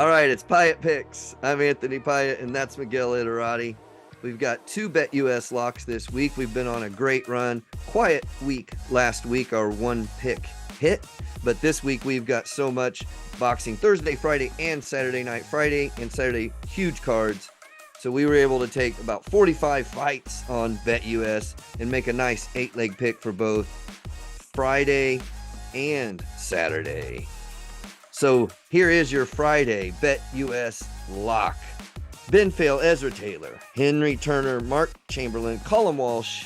All right, it's Piatt Picks. I'm Anthony Piatt, and that's Miguel Iterati. We've got 2 BETUS locks this week. We've been on a great run. Quiet week last week, our 1 pick hit. But this week, we've got so much boxing Thursday, Friday, and Saturday night. Friday and Saturday, huge cards. So we were able to take about 45 fights on BETUS and make a nice 8-leg pick for both Friday and Saturday. So here is your Friday BETUS lock. Ben Fail, Ezra Taylor, Henry Turner, Mark Chamberlain, Colin Walsh,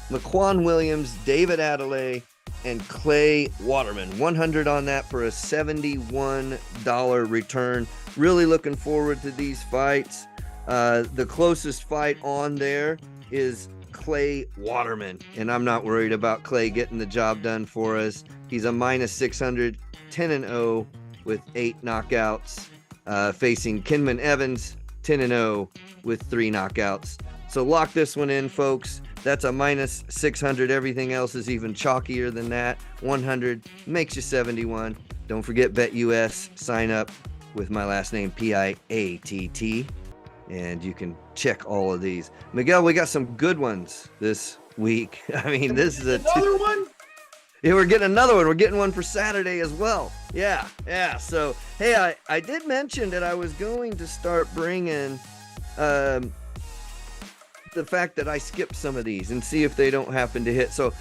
McQuan Williams, David Adelaide, and Clay Waterman. 100 on that for a $71 return. Really looking forward to these fights. The closest fight on there is Clay Waterman, and I'm not worried about Clay getting the job done for us. He's a minus 600, 10-0 with 8 knockouts, facing Kinman Evans, 10-0 with 3 knockouts. So lock this one in, folks. That's a minus 600. Everything else is even chalkier than that. 100 makes you 71. Don't forget BETUS. Sign up with my last name, Piatt, and you can check all of these. Miguel, we got some good ones this week. I mean, this is another one. Yeah, we're getting another one. We're getting one for Saturday as well. Yeah. So, hey, I did mention that I was going to start bringing the fact that I skipped some of these and see if they don't happen to hit. So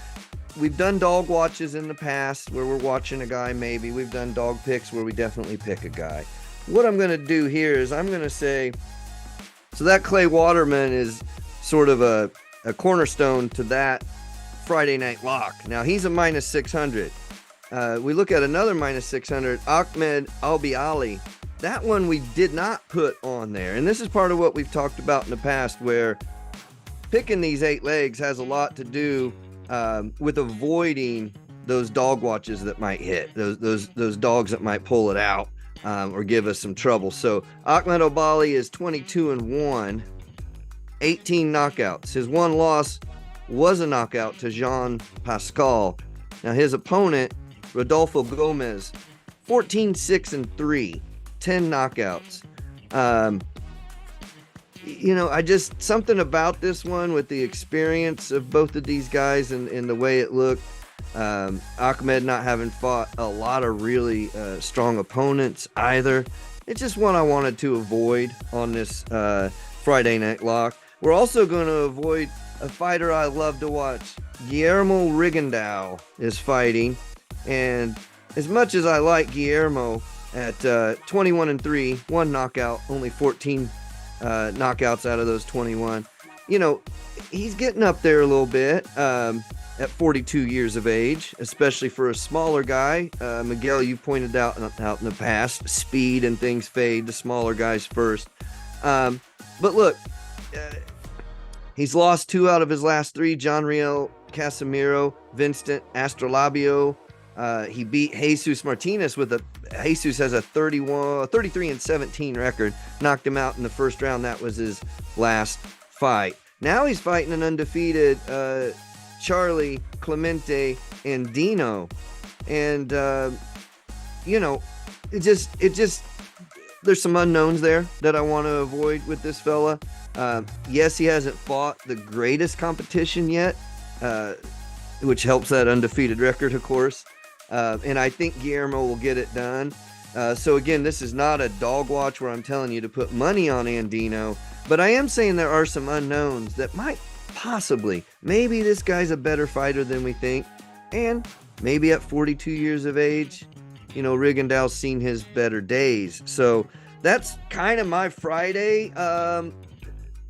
we've done dog watches in the past where we're watching a guy maybe. We've done dog picks where we definitely pick a guy. What I'm going to do here is I'm going to say, so that Clay Waterman is sort of a cornerstone to that Friday night lock. Now he's a minus 600. We look at another minus 600, Ahmed Albiali. That one we did not put on there. And this is part of what we've talked about in the past, where picking these 8 legs has a lot to do with avoiding those dog watches that might hit, those dogs that might pull it out or give us some trouble. So Ahmed Albiali is 22-1, 18 knockouts. His one loss was a knockout to Jean Pascal. Now his opponent, Rodolfo Gomez, 14-6-3, 10 knockouts. I just, something about this one with the experience of both of these guys and the way it looked. Ahmed not having fought a lot of really strong opponents either. It's just one I wanted to avoid on this Friday night lock. We're also going to avoid a fighter I love to watch. Guillermo Rigondeaux is fighting, and as much as I like Guillermo at 21-3, 1 knockout, only 14 knockouts out of those 21, he's getting up there a little bit at 42 years of age, especially for a smaller guy. Miguel, you've pointed out in the past, speed and things fade the smaller guys first. But look, he's lost 2 out of his last 3. Jonriel Casimiro, Vincent Astrolabio. He beat Jesus Martinez Jesus has a 33-17 record. Knocked him out in the first round. That was his last fight. Now he's fighting an undefeated Charlie Clemente Andino. And, it just, there's some unknowns there that I want to avoid with this fella. Yes, he hasn't fought the greatest competition yet, which helps that undefeated record, of course. And I think Guillermo will get it done. So again, this is not a dog watch where I'm telling you to put money on Andino, but I am saying there are some unknowns that might possibly, maybe this guy's a better fighter than we think. And maybe at 42 years of age, Rigondeaux's seen his better days. So that's kind of my Friday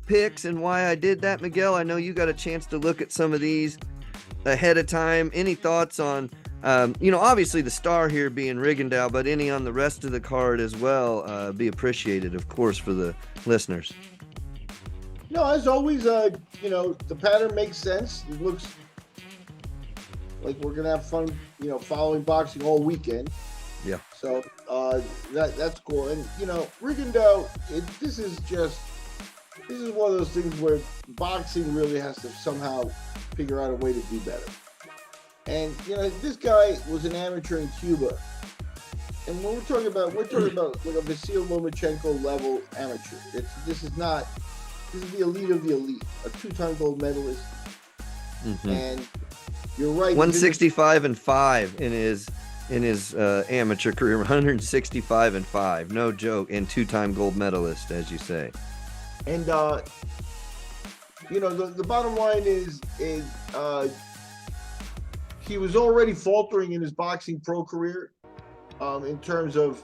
picks and why I did that. Miguel, I know you got a chance to look at some of these ahead of time. Any thoughts on, obviously the star here being Rigondeaux, but any on the rest of the card as well, be appreciated, of course, for the listeners. No, as always, the pattern makes sense. It looks like we're going to have fun, following boxing all weekend. Yeah. So that's cool. And, Rigondeaux, this is one of those things where boxing really has to somehow figure out a way to do better. And, this guy was an amateur in Cuba And when we're talking about like a Vasil Lomachenko level amateur. This is the elite of the elite, a 2-time gold medalist. And you're right. 165-5 in his amateur career. 165-5, no joke, and 2-time gold medalist, as you say. And the bottom line is he was already faltering in his boxing pro career, in terms of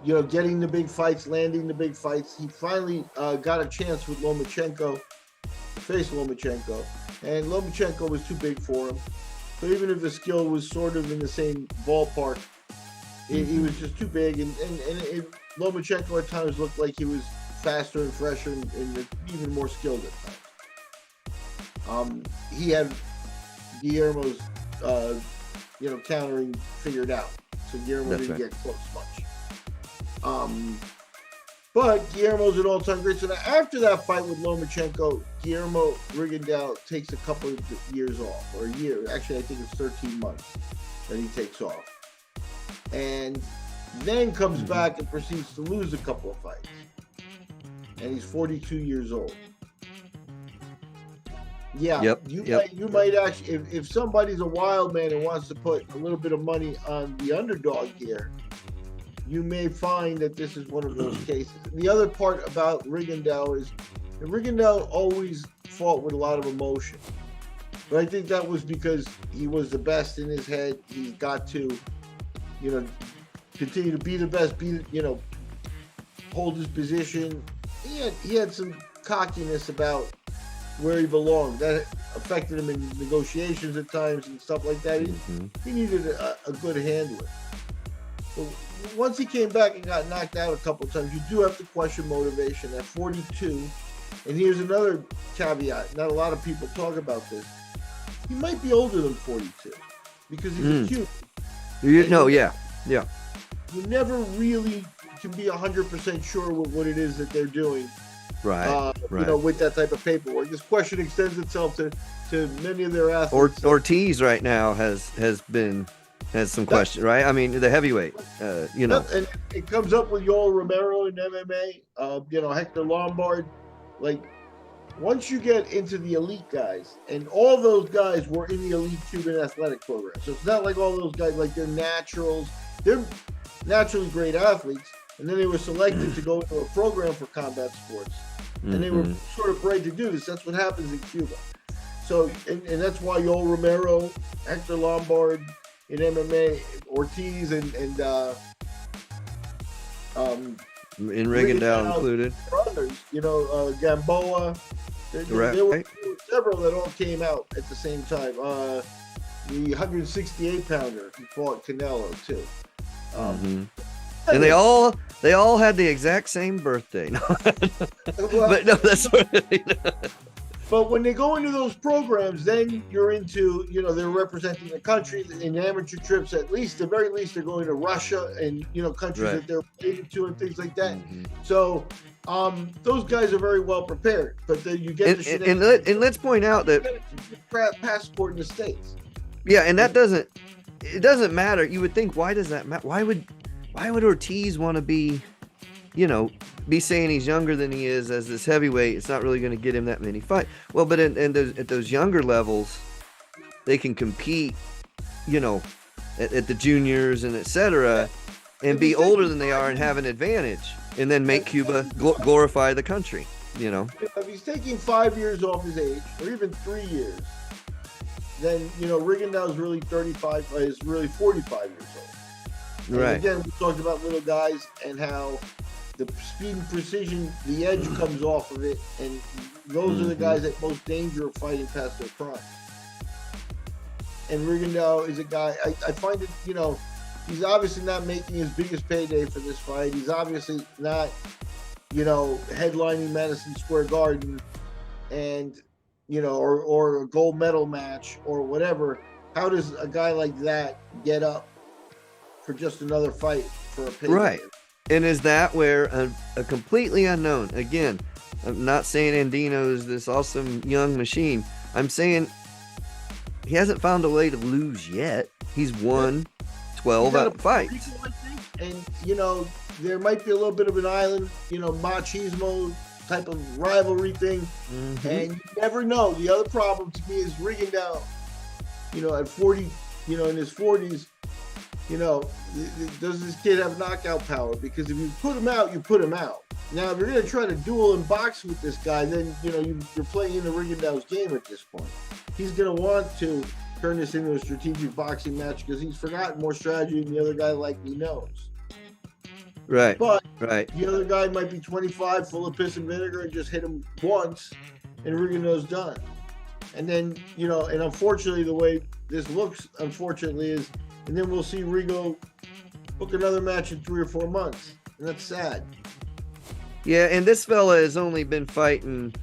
getting the big fights, landing the big fights. He finally got a chance with Lomachenko, to face Lomachenko, and Lomachenko was too big for him. So even if the skill was sort of in the same ballpark, he was just too big, and Lomachenko at times looked like he was faster and fresher and even more skilled at times. He had Guillermo's countering figured out, so Guillermo didn't get close much. But Guillermo's an all-time great. So after that fight with Lomachenko, Guillermo Rigondeaux takes a couple of years off, or a year. Actually, I think it's 13 months that he takes off, and then comes back and proceeds to lose a couple of fights. And he's 42 years old. Yeah, you might actually, if somebody's a wild man and wants to put a little bit of money on the underdog here, you may find that this is one of those cases. The other part about Rigondeaux is that Rigondeaux always fought with a lot of emotion. But I think that was because he was the best in his head. He's got to, continue to be the best, hold his position. He had some cockiness about where he belonged. That affected him in negotiations at times and stuff like that. He needed a good handler. So once he came back and got knocked out a couple of times, you do have to question motivation at 42. And here's another caveat. Not a lot of people talk about this. He might be older than 42 because he's a Cuban. Yeah. You never really can be 100% sure with what it is that they're doing. Right. With that type of paperwork. This question extends itself to many of their athletes. Ortiz right now has some question, right? I mean, the heavyweight, And it comes up with Yoel Romero in MMA, Hector Lombard. Like, once you get into the elite guys, and all those guys were in the elite Cuban athletic program. So it's not like all those guys, like they're naturals. They're naturally great athletes. And then they were selected to go into a program for combat sports. And they were sort of bred to do this. That's what happens in Cuba. So, and that's why Yoel Romero, Hector Lombard in MMA, Ortiz, and Rigondeaux included. Others, Gamboa. There were several that all came out at the same time. The 168-pounder, he fought Canelo, too. And they all had the exact same birthday. But no, that's what But when they go into those programs, then you're into, they're representing the country in amateur trips. At least, the very least, they're going to Russia and, countries that they're related to and things like that. So those guys are very well prepared. But then you get and let's point out that passport in the States. Yeah, and it doesn't matter. You would think, why does that matter? Why would Ortiz want to be saying he's younger than he is as this heavyweight? It's not really going to get him that many fights. Well, but at those younger levels, they can compete, at the juniors and etc., and be older than they are and have an advantage, and then make Cuba glorify the country. If he's taking 5 years off his age, or even 3 years, then Rigondeaux is really 35. Is really 45 years old. And right. Again, we talked about little guys and how the speed and precision, the edge comes off of it, and those are the guys at most danger of fighting past their prime. And Rigondeaux is a guy, I find it, he's obviously not making his biggest payday for this fight. He's obviously not, headlining Madison Square Garden and, or a gold medal match or whatever. How does a guy like that get up for just another fight for a payday? Right. And is that where a completely unknown, again, I'm not saying Andino is this awesome young machine. I'm saying he hasn't found a way to lose yet. He's won 12 fights. and there might be a little bit of an island, machismo type of rivalry thing, and you never know. The other problem to me is Rigondeaux, at 40, in his 40s, does this kid have knockout power? Because if you put him out, you put him out. Now, if you're going to try to duel and box with this guy, then, you're playing into Rigondeaux's game at this point. He's going to want to turn this into a strategic boxing match because he's forgotten more strategy than the other guy likely knows. Right. But right. The other guy might be 25, full of piss and vinegar, and just hit him once, and Rigondeaux's done. And then, and unfortunately, the way this looks, is, and then we'll see Rigo book another match in 3 or 4 months. And that's sad. Yeah, and this fella has only been fighting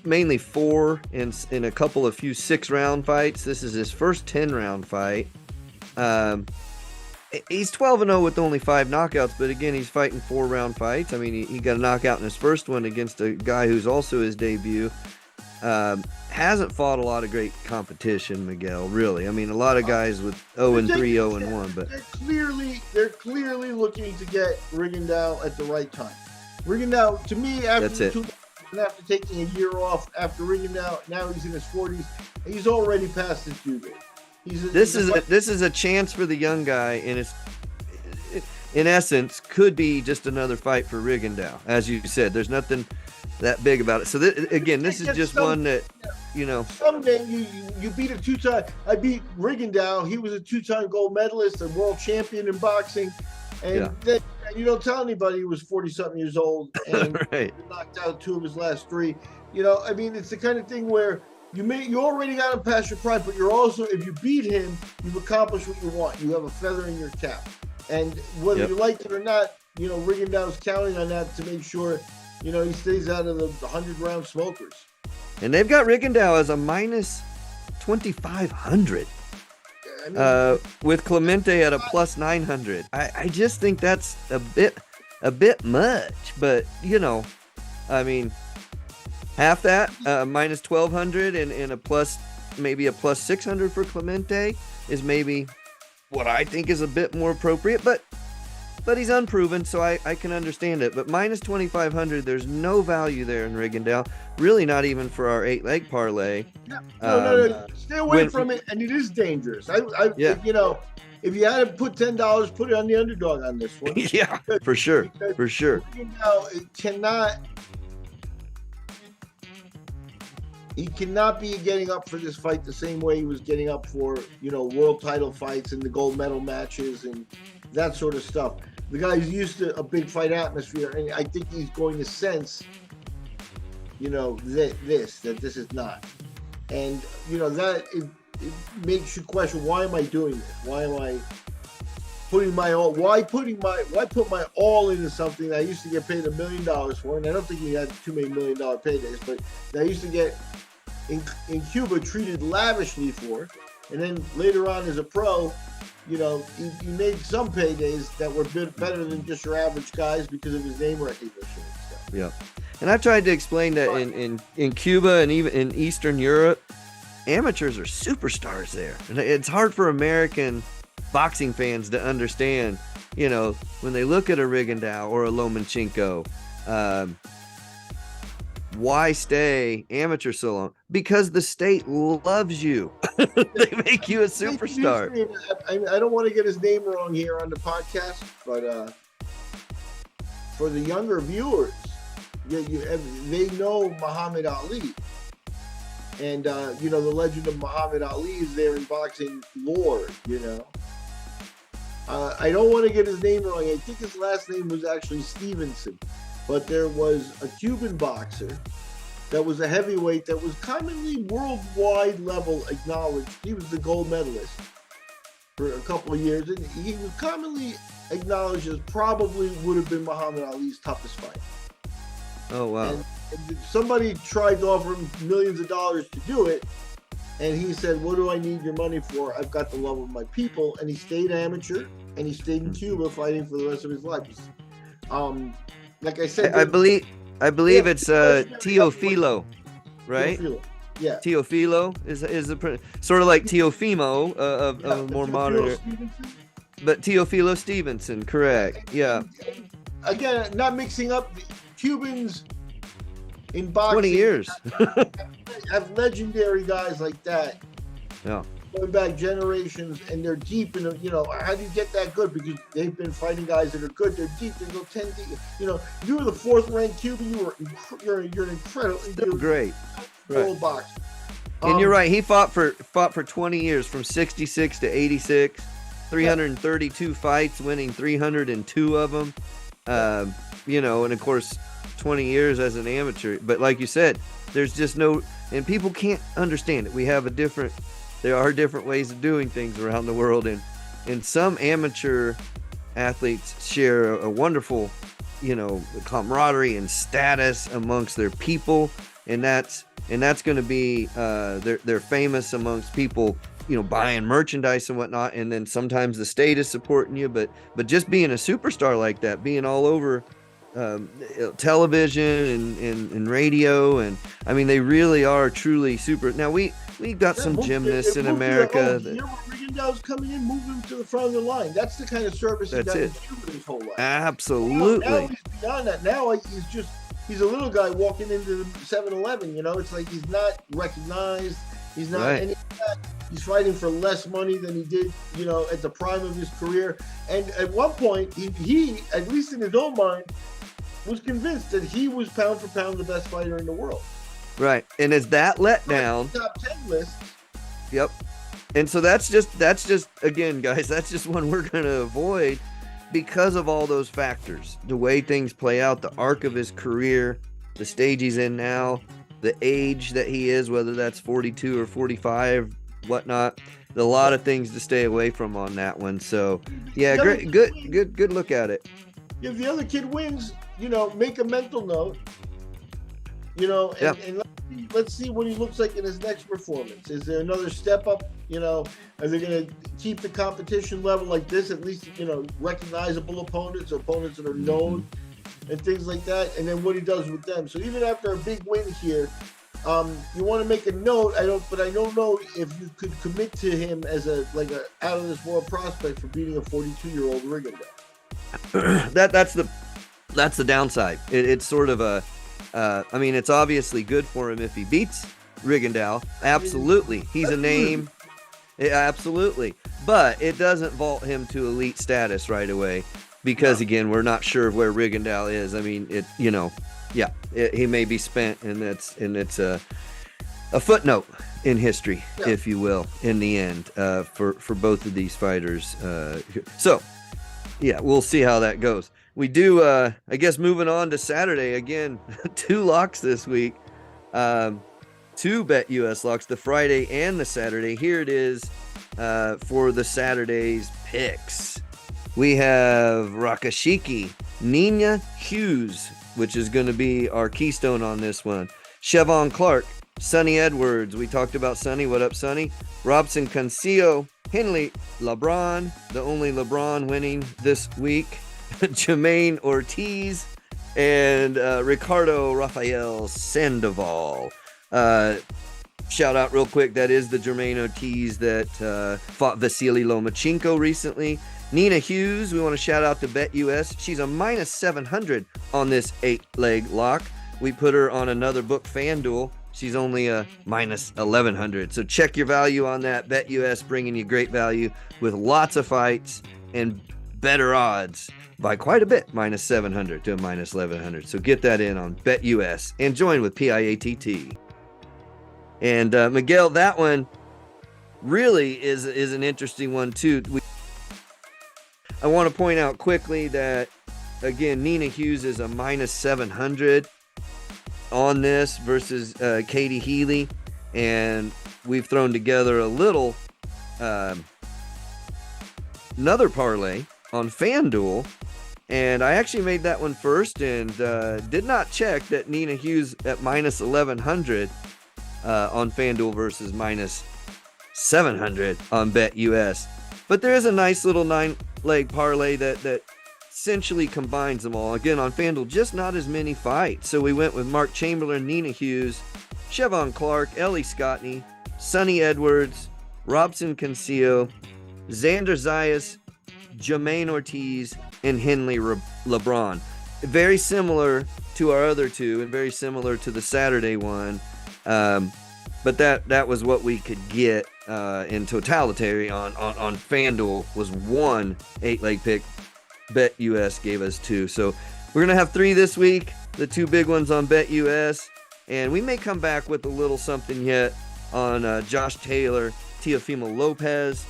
mainly 4 and a couple of few 6-round fights. This is his first 10-round fight. He's 12-0 with only 5 knockouts, but again, he's fighting 4-round fights. I mean, he got a knockout in his first one against a guy who's also his debut. Hasn't fought a lot of great competition, Miguel, really. I mean, a lot of guys with 0-3, 0-1, but they're clearly looking to get Rigondeaux at the right time. Rigondeaux, to me, after taking a year off after Rigondeaux, now he's in his 40s. He's already past his due date. This is a chance for the young guy, and it's in essence could be just another fight for Rigondeaux. As you said, there's nothing that big about it. So this is just one that someday you beat a 2-time. I beat Rigondeaux. He was a 2-time gold medalist, a world champion in boxing, and then you don't tell anybody he was 40-something years old and knocked out 2 of his last 3. I mean, it's the kind of thing where you already got him past your prime, but you're also, if you beat him, you've accomplished what you want. You have a feather in your cap, and whether you like it or not, Rigondeaux's counting on that to make sure he stays out of the 100-round smokers. And they've got Rigondeaux as a minus 2,500. With Clemente at a plus 900. I just think that's a bit much, but I mean, half that, minus 1,200 and a plus, maybe a plus 600 for Clemente is maybe what I think is a bit more appropriate, but he's unproven, so I can understand it. But minus 2,500, there's no value there in Rigondeaux. Really, not even for our 8-leg parlay. No. Stay away from it, and it is dangerous. If you had to put $10, put it on the underdog on this one. Yeah, for sure. Rigondeaux he cannot be getting up for this fight the same way he was getting up for, world title fights and the gold medal matches and that sort of stuff. The guy's used to a big fight atmosphere, and I think he's going to sense, that this is not. And, that it makes you question, why am I doing this? Why am I putting my all? Why put my all into something that I used to get paid $1 million for? And I don't think he had too many $1 million paydays, but that I used to get in Cuba treated lavishly for. And then later on as a pro, he made some paydays that were better than just your average guys because of his name recognition and stuff. Yeah. And I've tried to explain that in Cuba and even in Eastern Europe, amateurs are superstars there. And it's hard for American boxing fans to understand, when they look at a Rigondeaux or a Lomachenko, why stay amateur so long? Because the state loves you. They make you a superstar. I don't want to get his name wrong here on the podcast, but for the younger viewers, they know Muhammad Ali. And, the legend of Muhammad Ali is there in boxing lore, I don't want to get his name wrong. I think his last name was actually Stevenson. But there was a Cuban boxer that was a heavyweight that was commonly worldwide level acknowledged. He was the gold medalist for a couple of years, and he was commonly acknowledged as probably would have been Muhammad Ali's toughest fight. Oh, wow. And somebody tried to offer him millions of dollars to do it, and he said, what do I need your money for? I've got the love of my people. And he stayed amateur, and he stayed in Cuba fighting for the rest of his life. Like I said, I believe it's Teofilo, right? Teofilo. Yeah. Teofilo is the sort of like Teofimo of more modern. but Teofilo Stevenson, correct? Yeah, Again, not mixing up Cubans in 20 boxing. years. Have legendary guys like that. Yeah. Going back generations, and they're deep in how do you get that good? Because they've been fighting guys that are good. They're deep. They go 10 deep. You were the 4th ranked Cuban. You're incredible. You're Great. Right. boxer. And you're right. He fought for 20 years, from 66 to 86, 332 fights, winning 302 of them. And of course, 20 years as an amateur. But like you said, there's just no, and people can't understand it. There are different ways of doing things around the world, and some amateur athletes share a wonderful, camaraderie and status amongst their people, and that's going to be they're famous amongst people, buying merchandise and whatnot, and then sometimes the state is supporting you, but just being a superstar like that, being all over television and radio, and I mean, they really are truly super. Now we've got some gymnasts in America. Rigondeaux's coming in, moving him to the front of the line. That's the kind of service he got in Cuba his whole life. Absolutely. Now he's beyond that. Now he's a little guy walking into the 7-Eleven. It's like he's not recognized. He's not any of that. He's fighting for less money than he did, at the prime of his career. And at one point, he at least in his own mind, was convinced that he was pound for pound the best fighter in the world. Right. And as that let down, top 10 list. Yep. And so that's just again, guys, that's just one we're going to avoid because of all those factors. The way things play out, the arc of his career, the stage he's in now, the age that he is, whether that's 42 or 45, whatnot. A lot of things to stay away from on that one. So yeah, great, good look at it. If the other kid wins, make a mental note, and let's see what he looks like in his next performance. Is there another step up? Are they going to keep the competition level like this? At least, recognizable opponents that are known and things like that. And then what he does with them. So even after a big win here, you want to make a note. I don't know if you could commit to him as a out of this world prospect for beating a 42-year-old Rigondeaux. That's the downside. It's sort of it's obviously good for him if he beats Rigondeaux. Absolutely. He's a name. Absolutely. But it doesn't vault him to elite status right away because, again, we're not sure where Rigondeaux is. I mean, he may be spent, and it's a footnote in history, if you will, in the end, for both of these fighters. We'll see how that goes. We do, I guess, moving on to Saturday again. 2 locks this week. 2 BETUS locks, the Friday and the Saturday. Here it is for the Saturday's picks. We have Rakashiki, Nina Hughes, which is going to be our keystone on this one. Chevon Clark, Sonny Edwards. We talked about Sonny. What up, Sonny? Robson Cancio, Henley LeBron, the only LeBron winning this week. Jermaine Ortiz and Ricardo Rafael Sandoval. Shout out real quick, that is the Jermaine Ortiz that fought Vasily Lomachenko recently. Nina Hughes, we want to shout out to BETUS. She's a minus 700 on this 8-leg lock. We put her on another book, Fanduel. She's only a minus 1100. So check your value on that. BETUS bringing you great value with lots of fights and better odds by quite a bit, minus 700 to a minus 1100. So get that in on BETUS and join with Piatt. And Miguel, that one really is an interesting one too. I want to point out quickly that, again, Nina Hughes is a minus 700 on this versus Katie Healy, and we've thrown together a little another parlay on Fanduel, and I actually made that one first and did not check that Nina Hughes at minus 1100 on Fanduel versus minus 700 on BETUS. But there is a nice little 9-leg parlay that essentially combines them all. Again, on Fanduel, just not as many fights. So we went with Mark Chamberlain, Nina Hughes, Chevon Clark, Ellie Scottney, Sonny Edwards, Robson Cancio, Xander Zayas, Jermaine Ortiz and Henley LeBron. Very similar to our other two and very similar to the Saturday one. But that was what we could get in totality on FanDuel was one 8-leg pick. BetUS gave us 2. So we're going to have 3 this week, the 2 big ones on BetUS. And we may come back with a little something yet on Josh Taylor, Teofimo Lopez.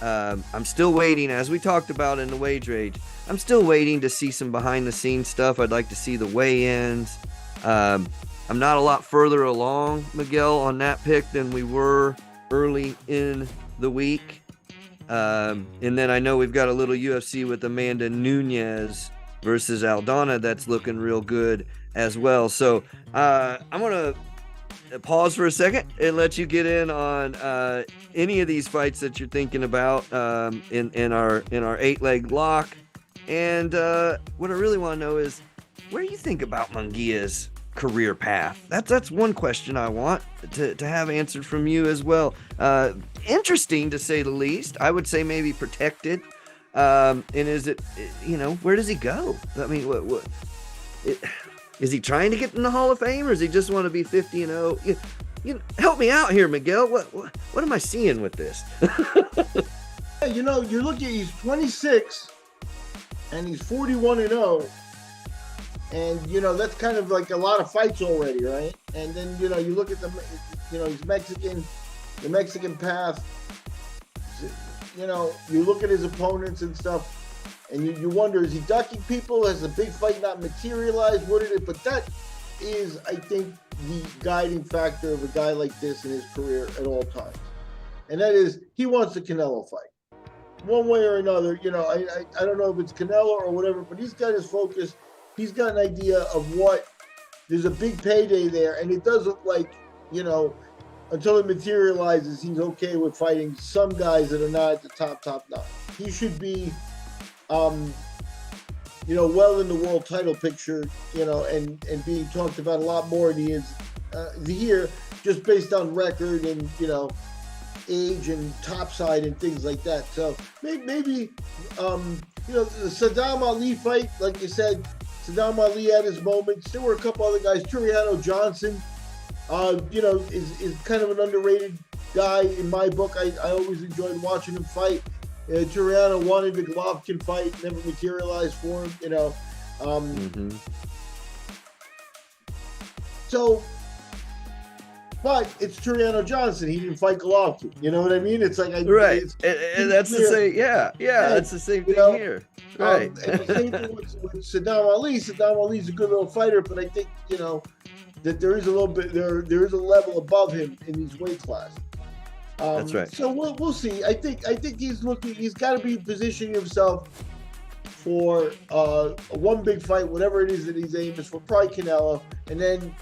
I'm still waiting, as we talked about in the Wage Rage, I'm still waiting to see some behind-the-scenes stuff. I'd like to see the weigh-ins. I'm not a lot further along, Miguel, on that pick than we were early in the week. And then I know we've got a little UFC with Amanda Nunes versus Aldana that's looking real good as well. So I'm going to pause for a second and let you get in on any of these fights that you're thinking about in our 8-leg lock. And what I really want to know is, where do you think about Munguia's career path? That's one question I want to have answered from you as well. Interesting to say the least. I would say maybe protected. And is it, where does he go? I mean, what is he trying to get in the Hall of Fame, or does he just want to be 50-0? Help me out here, Miguel. What am I seeing with this? You look at, he's 26 and he's 41-0. And, that's kind of like a lot of fights already, right? And then, you look at he's Mexican, the Mexican path. You look at his opponents and stuff, and you wonder, is he ducking people? Has the big fight not materialized? What did it? But that is, I think, the guiding factor of a guy like this in his career at all times. And that is, he wants the Canelo fight. One way or another, I don't know if it's Canelo or whatever, but he's got his focus. He's got an idea of there's a big payday there, and it does look like, until it materializes, he's okay with fighting some guys that are not at the top notch. He should be, well in the world title picture, and being talked about a lot more than he is here, just based on record and, age and topside and things like that. So maybe the Saddam Ali fight, like you said, Saddam Ali had his moments. There were a couple other guys. Turiano Johnson, is kind of an underrated guy in my book. I always enjoyed watching him fight. Turiano wanted the Golovkin fight, never materialized for him, So, but it's Turiano Johnson. He didn't fight Golovkin. You know what I mean? It's like right, and that's the same. Yeah, that's the same thing here. Right. And the same thing with Saddam Ali. Saddam Ali's a good little fighter, but I think that there is a little bit there is a level above him in these weight classes. That's right. So we'll see. I think he's looking. He's got to be positioning himself for one big fight, whatever it is that he's aiming for. Probably Canelo, and then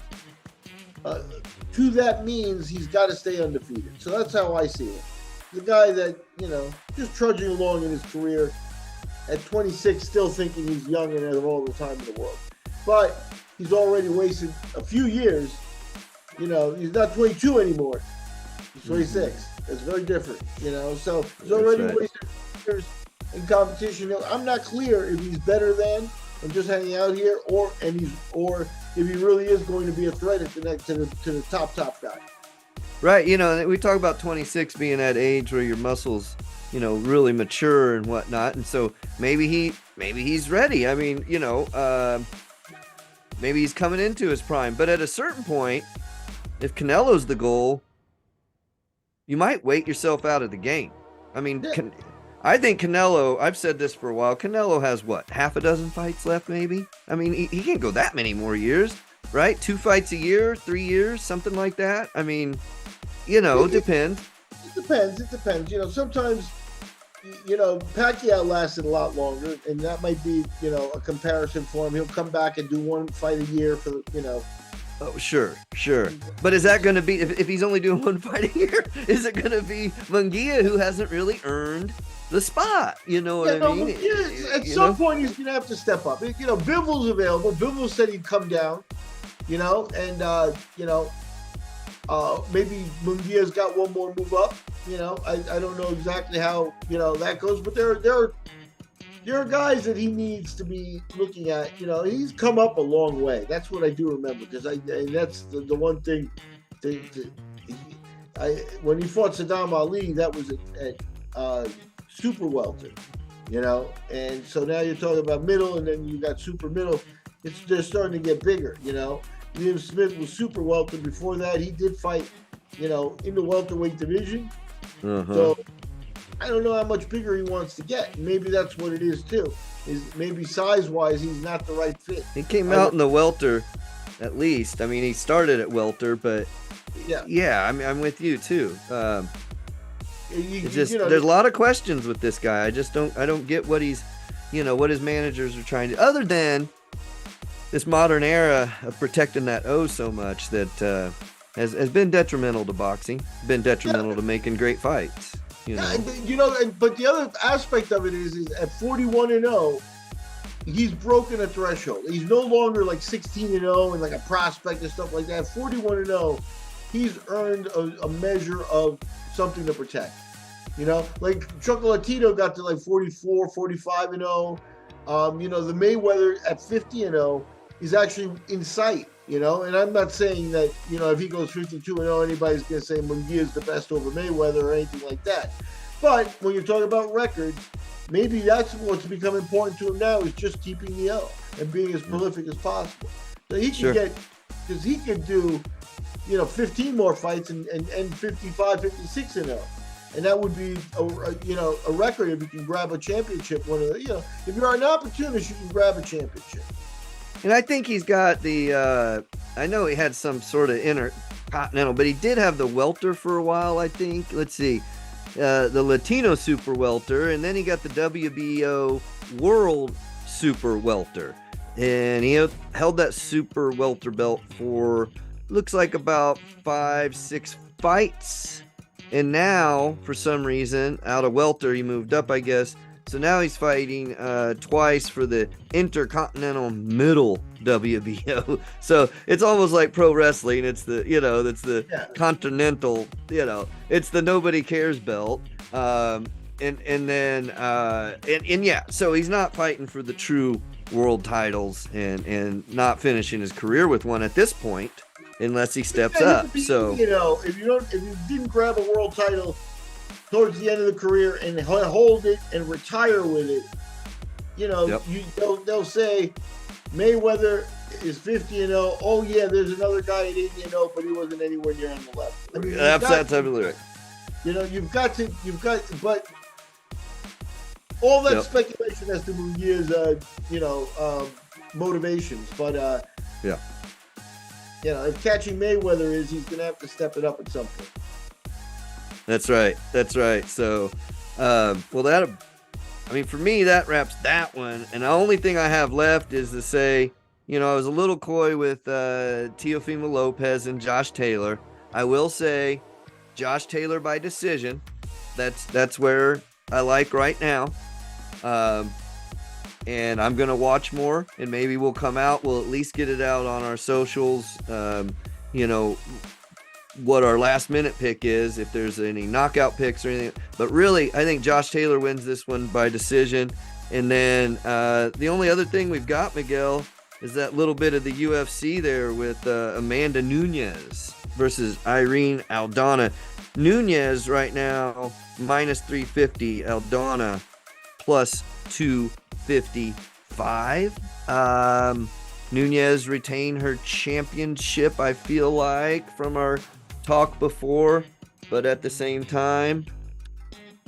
to that means he's got to stay undefeated. So that's how I see it. The guy that just trudging along in his career at 26, still thinking he's young and has all the time in the world, but he's already wasted a few years. He's not 22 anymore. He's 26. It's very different, So he's already wasted years in competition. I'm not clear if he's better than and just hanging out here, or if he really is going to be a threat at the next to the top guy. Right. We talk about 26 being that age where your muscles, really mature and whatnot, and so maybe he's ready. I mean, maybe he's coming into his prime. But at a certain point, if Canelo's the goal, you might wait yourself out of the game. I mean, I think Canelo, I've said this for a while, Canelo has half a dozen fights left maybe? I mean, he can't go that many more years, right? 2 fights a year, 3 years, something like that. I mean, depends. It depends. Sometimes, Pacquiao lasted a lot longer, and that might be, a comparison for him. He'll come back and do 1 fight a year for, Oh, sure. But is that going to be, if he's only doing 1 fight a year, is it going to be Munguia, who hasn't really earned the spot? You know what I mean? At some point, he's going to have to step up. Bivol's available. Bivol said he'd come down, and, maybe Munguia's got one more move up. I don't know exactly how, that goes, but there are there are guys that he needs to be looking at. He's come up a long way. That's what I do remember, because and that's the one thing. When he fought Saddam Ali, that was at super welter, and so now you're talking about middle, and then you got super middle. They're starting to get bigger. Liam Smith was super welter before that. He did fight, in the welterweight division. So I don't know how much bigger he wants to get. Maybe that's what it is too. Is maybe size-wise he's not the right fit. He came out in the welter, at least. I mean, he started at welter, but yeah. I'm with you too. There's a lot of questions with this guy. I don't get what he's, what his managers are trying to, other than this modern era of protecting that O so much that has been detrimental to boxing, been detrimental to making great fights. But the other aspect of it is at 41-0, he's broken a threshold. He's no longer like 16-0 and like a prospect and stuff like that. 41-0, he's earned a measure of something to protect. Like Chocolatito got to like 44, 45-0. The Mayweather at 50-0 is actually in sight. And I'm not saying that, if he goes 52-0, anybody's going to say Munguia is the best over Mayweather or anything like that. But when you're talking about records, maybe that's what's become important to him now, is just keeping the O and being as prolific as possible. So he can because he could do, 15 more fights and 55, 56-0. And that would be a record if you can grab a championship. If you're an opportunist, you can grab a championship. And I think he's got the, I know he had some sort of intercontinental, but he did have the welter for a while, I think. Let's see, the Latino super welter, and then he got the WBO world super welter. And he held that super welter belt for, looks like about 5-6 fights. And now, for some reason, out of welter, he moved up, I guess. So now he's fighting twice for the Intercontinental Middle WBO. So it's almost like pro wrestling. It's the Continental, it's the nobody cares belt. So he's not fighting for the true world titles and not finishing his career with one at this point, unless he steps up. So if you didn't grab a world title towards the end of the career and hold it and retire with it, they'll say Mayweather is 50-0. Oh yeah, there's another guy at 80-0, but he wasn't anywhere near on the left. I mean, that's absolutely right. But all that speculation as to Munguia's, motivations. But if catching Mayweather is, he's gonna have to step it up at some point. That's right. So, for me, that wraps that one. And the only thing I have left is to say, I was a little coy with Teofimo Lopez and Josh Taylor. I will say Josh Taylor by decision. That's where I like right now. And I'm going to watch more, and maybe we'll come out. We'll at least get it out on our socials, what our last minute pick is, if there's any knockout picks or anything. But really, I think Josh Taylor wins this one by decision. And then the only other thing we've got, Miguel, is that little bit of the UFC there with Amanda Nunes versus Irene Aldana. Nunes right now minus 350, Aldana plus 255. Nunes retained her championship, I feel like, from our talk before, but at the same time,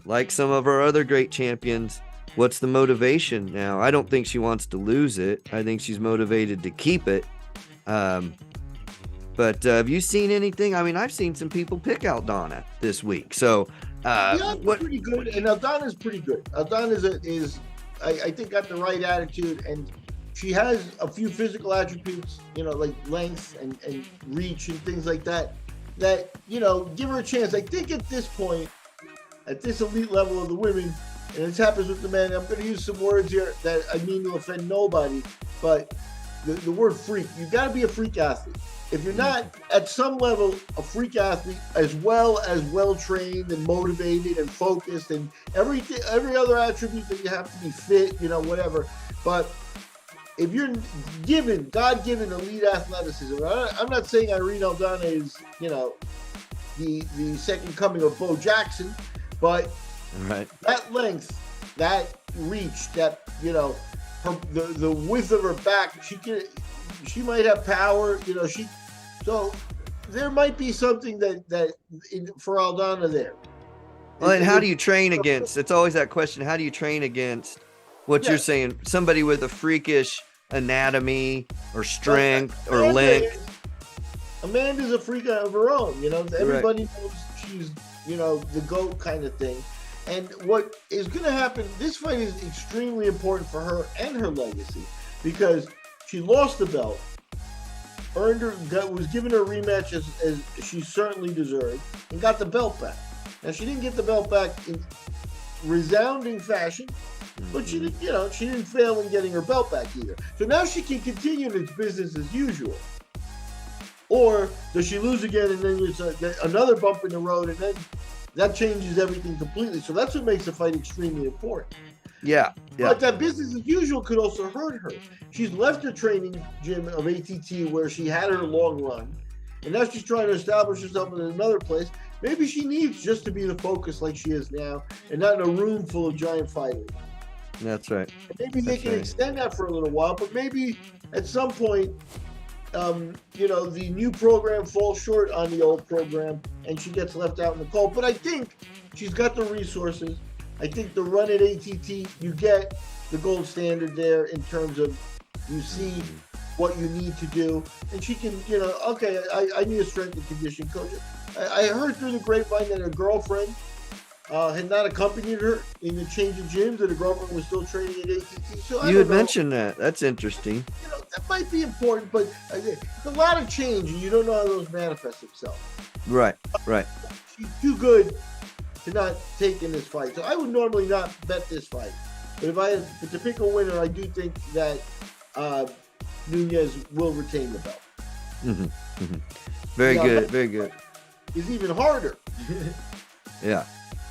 like some of our other great champions, what's the motivation now? I don't think she wants to lose it. I think she's motivated to keep it. But have you seen anything? I mean, I've seen some people pick Aldana this week. So pretty good, and Aldana's pretty good. Aldana is I think got the right attitude, and she has a few physical attributes, like length and reach and things like that, give her a chance. I think at this point, at this elite level of the women, and this happens with the men, I'm going to use some words here that I mean to offend nobody, but the word freak, you got to be a freak athlete. if you're not at some level a freak athlete, as well trained and motivated and focused and every other attribute that you have to be fit, whatever. But if you're given God-given elite athleticism, I'm not saying Irene Aldana is, the second coming of Bo Jackson, but that length, that reach, that the width of her back, she might have power, so there might be something that for Aldana there. Well, and how do you train against? It's always that question. How do you train against what you're saying? Somebody with a freakish anatomy or strength or length. Amanda's a freak of her own. Everybody knows she's, the GOAT kind of thing. And what is going to happen, this fight is extremely important for her and her legacy because she lost the belt, was given her rematch as she certainly deserved, and got the belt back. Now, she didn't get the belt back in resounding fashion, but she didn't fail in getting her belt back either. So now she can continue its business as usual. Or does she lose again and then it's another bump in the road and then that changes everything completely. So that's what makes the fight extremely important. Yeah. But that business as usual could also hurt her. She's left her training gym of ATT where she had her long run, and now she's trying to establish herself in another place. Maybe she needs just to be the focus like she is now and not in a room full of giant fighters. That's right. And maybe they can extend that for a little while, but maybe at some point, the new program falls short on the old program and she gets left out in the cold. But I think she's got the resources. I think the run at ATT, you get the gold standard there in terms of you see what you need to do. And she can, I need a strength and condition coach. I heard through the grapevine that her girlfriend had not accompanied her in the change of gyms, that her girlfriend was still training at ATT. So you had mentioned that. That's interesting. That might be important, but it's a lot of change, and you don't know how those manifest themselves. Right. She's too good to not take in this fight. So I would normally not bet this fight. But if I had to pick a winner, I do think that Nunes will retain the belt. Very good. It's even harder. Yeah.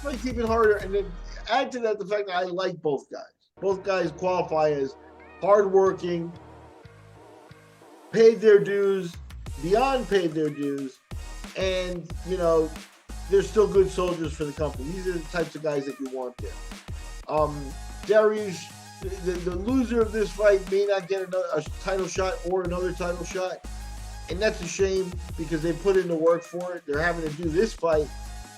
It's even harder. And then add to that the fact that I like both guys. Both guys qualify as hardworking, paid their dues, beyond paid their dues, and, they're still good soldiers for the company. These are the types of guys that you want there. Dariush, the loser of this fight may not get a title shot or another title shot, and that's a shame because they put in the work for it. They're having to do this fight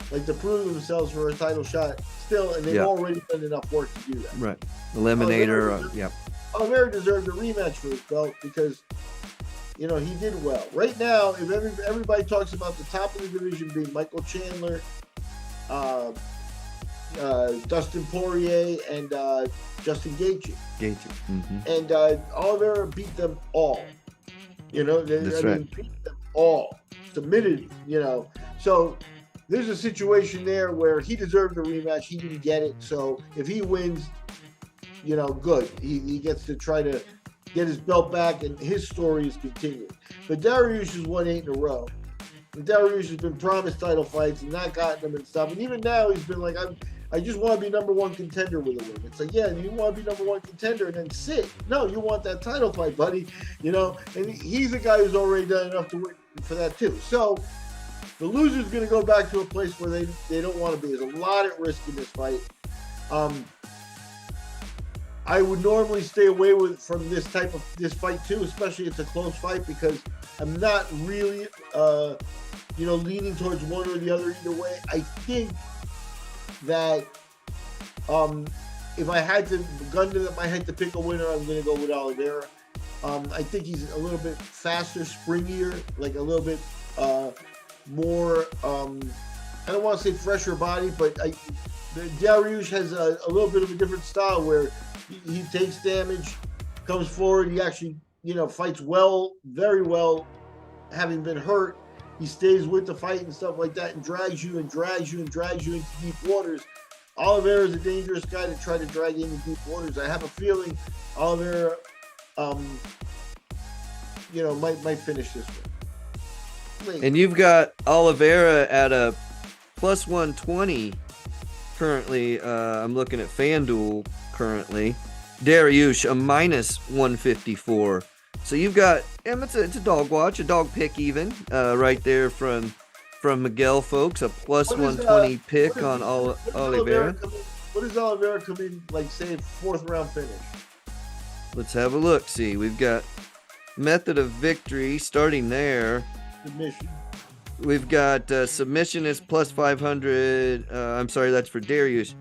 to prove themselves for a title shot still, and they've already done enough work to do that. Right. Eliminator, Oliveira deserved a rematch for his belt because he did well. Right now, if everybody talks about the top of the division being Michael Chandler, Dustin Poirier, and Justin Gaethje. And Oliveira beat them all. Beat them all. Submitted, So there's a situation there where he deserved a rematch. He didn't get it. So if he wins, good. He gets to try to get his belt back, and his story is continuing. But Dariush has won 8 in a row. And Dariush has been promised title fights and not gotten them and stuff. And even now, he's been like, I just want to be number one contender with a win. It's like, yeah, you want to be number one contender and then sit. No, you want that title fight, buddy. And he's a guy who's already done enough to win for that too. So the loser's going to go back to a place where they don't want to be. There's a lot at risk in this fight. I would normally stay away from this fight too, especially if it's a close fight, because I'm not really, leaning towards one or the other either way. I think that if I had to gun to my head to pick a winner, I'm going to go with Oliveira. I think he's a little bit faster, springier, a little bit more. I don't want to say fresher body, but Dariush has a little bit of a different style where he takes damage, comes forward. He actually, fights well, very well, having been hurt. He stays with the fight and stuff like that and drags you into deep waters. Oliveira is a dangerous guy to try to drag into deep waters. I have a feeling Oliveira, might finish this one. And you've got Oliveira at a plus 120 currently. I'm looking at Fanduel currently. Dariush a minus 154. So you've got, it's a dog watch, a dog pick even, right there from Miguel, folks. A plus 120 pick on Oliveira. What does Oliveira come in, like, say, 4th round finish? Let's have a look. See, we've got method of victory starting there. Submission. We've got submission is plus 500. I'm sorry, that's for Darius.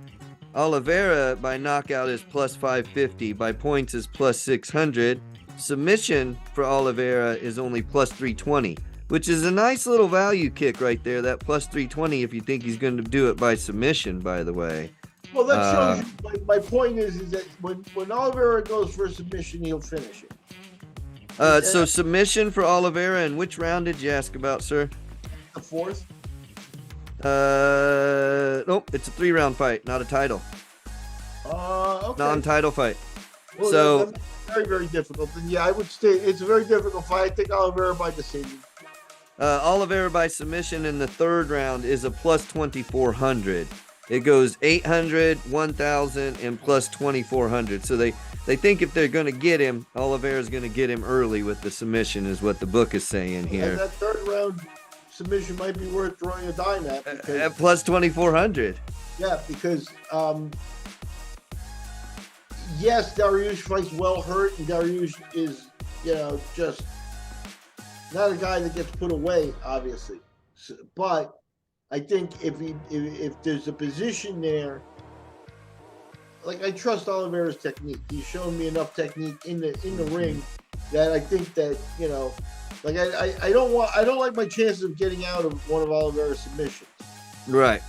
Oliveira by knockout is plus 550. By points is plus 600. Submission for Oliveira is only plus 320, which is a nice little value kick right there. That plus 320 if you think he's going to do it by submission, by the way. Well, that shows you, my point is that when Oliveira goes for a submission, he'll finish it. So submission for Oliveira, and which round did you ask about, sir? The 4th. Nope, it's a 3-round fight, not a title. Okay. Non-title fight. Well, so that's very, very difficult. And yeah, I would say it's a very difficult fight. I think Oliveira by decision. Oliveira by submission in the 3rd round is a plus 2,400. It goes 800, 1,000, and plus 2,400. So they think if they're going to get him, Oliveira's going to get him early with the submission, is what the book is saying here. And that 3rd round submission might be worth throwing a dime at. At plus 2,400. Yeah, because yes, Dariush fights well hurt, and Dariush is, just not a guy that gets put away, obviously. But I think if there's a position there, like, I trust Oliveira's technique. He's shown me enough technique in the ring that I think that, like, I don't like my chances of getting out of one of Oliveira's submissions. Right.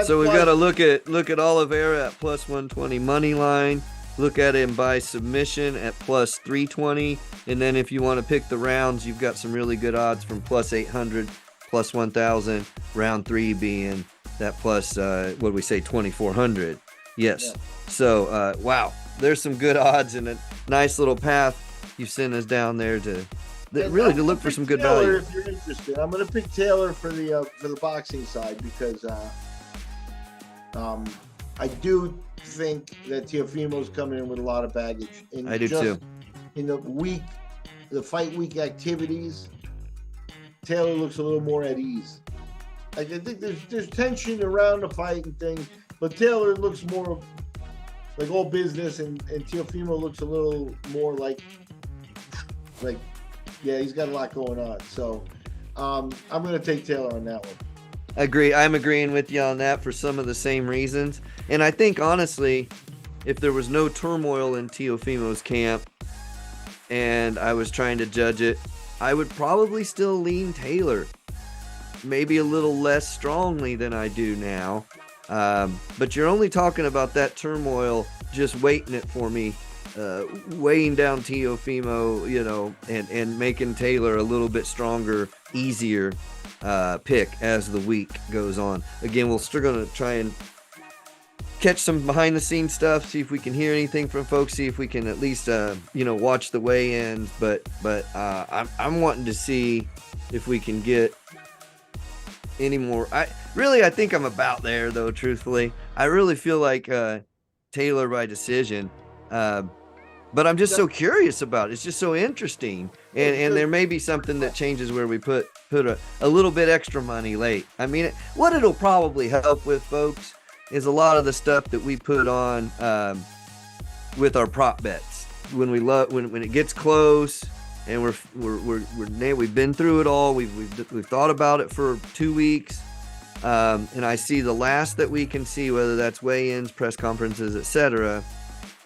So we've got to look at Oliveira at plus 120 money line. Look at him by submission at plus 320. And then if you want to pick the rounds, you've got some really good odds from plus 800, plus 1,000, round 3 being that plus, 2,400. Yes. Yeah. So, wow, there's some good odds and a nice little path you sent us down there to look for some good value. If you're interested, I'm going to pick Taylor for the boxing side because I do think that Teofimo's coming in with a lot of baggage. And I do too. In the fight week activities, Taylor looks a little more at ease. Like, I think there's tension around the fight and things, but Taylor looks more like all business, and Teofimo looks a little more like yeah, he's got a lot going on. So I'm going to take Taylor on that one. Agree. I'm agreeing with you on that for some of the same reasons. And I think, honestly, if there was no turmoil in Teofimo's camp and I was trying to judge it, I would probably still lean Taylor. Maybe a little less strongly than I do now. But you're only talking about that turmoil just weighting it for me. Weighing down Teofimo, and making Taylor a little bit stronger, easier pick as the week goes on. Again, we're still going to try and catch some behind the scenes stuff, see if we can hear anything from folks, see if we can at least, watch the weigh-ins. But I'm wanting to see if we can get any more. I think I'm about there, though, truthfully. I really feel like Taylor by decision. But I'm just so curious about it. It's just so interesting. And there may be something that changes where we put a little bit extra money late. I mean, what it'll probably help with, folks, is a lot of the stuff that we put on with our prop bets. When it gets close and we've been through it all. We've thought about it for 2 weeks. And I see the last that we can see, whether that's weigh-ins, press conferences, etc.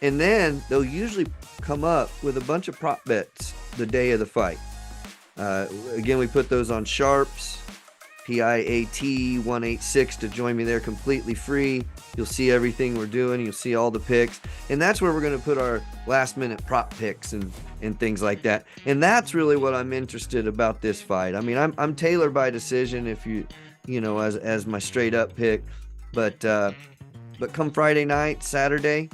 And then they'll usually come up with a bunch of prop bets the day of the fight. Again, we put those on Sharps, Piatt 186 to join me there completely free. You'll see everything we're doing. You'll see all the picks. And that's where we're going to put our last minute prop picks and things like that. And that's really what I'm interested about this fight. I mean, I'm Taylor by decision if as my straight up pick. But come Friday night, Saturday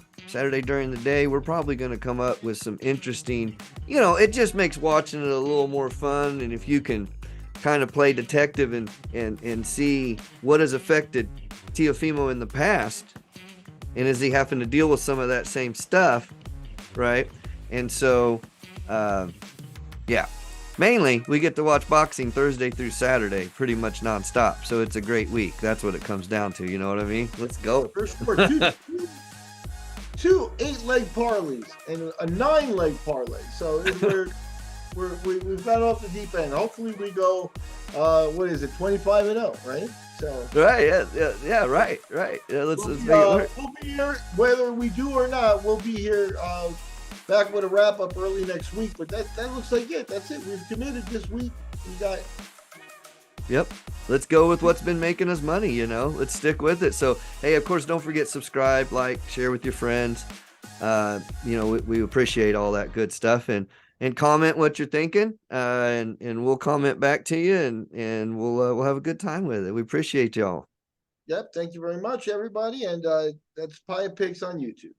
during the day, we're probably going to come up with some interesting, it just makes watching it a little more fun. And if you can kind of play detective and see what has affected Teofimo in the past, and is he having to deal with some of that same stuff, right? And so, yeah, mainly we get to watch boxing Thursday through Saturday, pretty much nonstop. So it's a great week. That's what it comes down to. You know what I mean? Let's go. For sure. Two 8-leg parlays and a 9-leg parlay. So we've got off the deep end. Hopefully we go, what is it, 25-0, right? So right, yeah, right. Yeah, let's make it work. We'll be here, whether we do or not. We'll be here back with a wrap up early next week. But that looks like it. That's it. We've committed this week. We got. Yep. Let's go with what's been making us money, you know. Let's stick with it. So, hey, of course, don't forget, subscribe, like, share with your friends. You know, we appreciate all that good stuff, and comment what you're thinking, and we'll comment back to you, and we'll have a good time with it. We appreciate y'all. Yep. Thank you very much, everybody. And that's Piatt Picks on YouTube.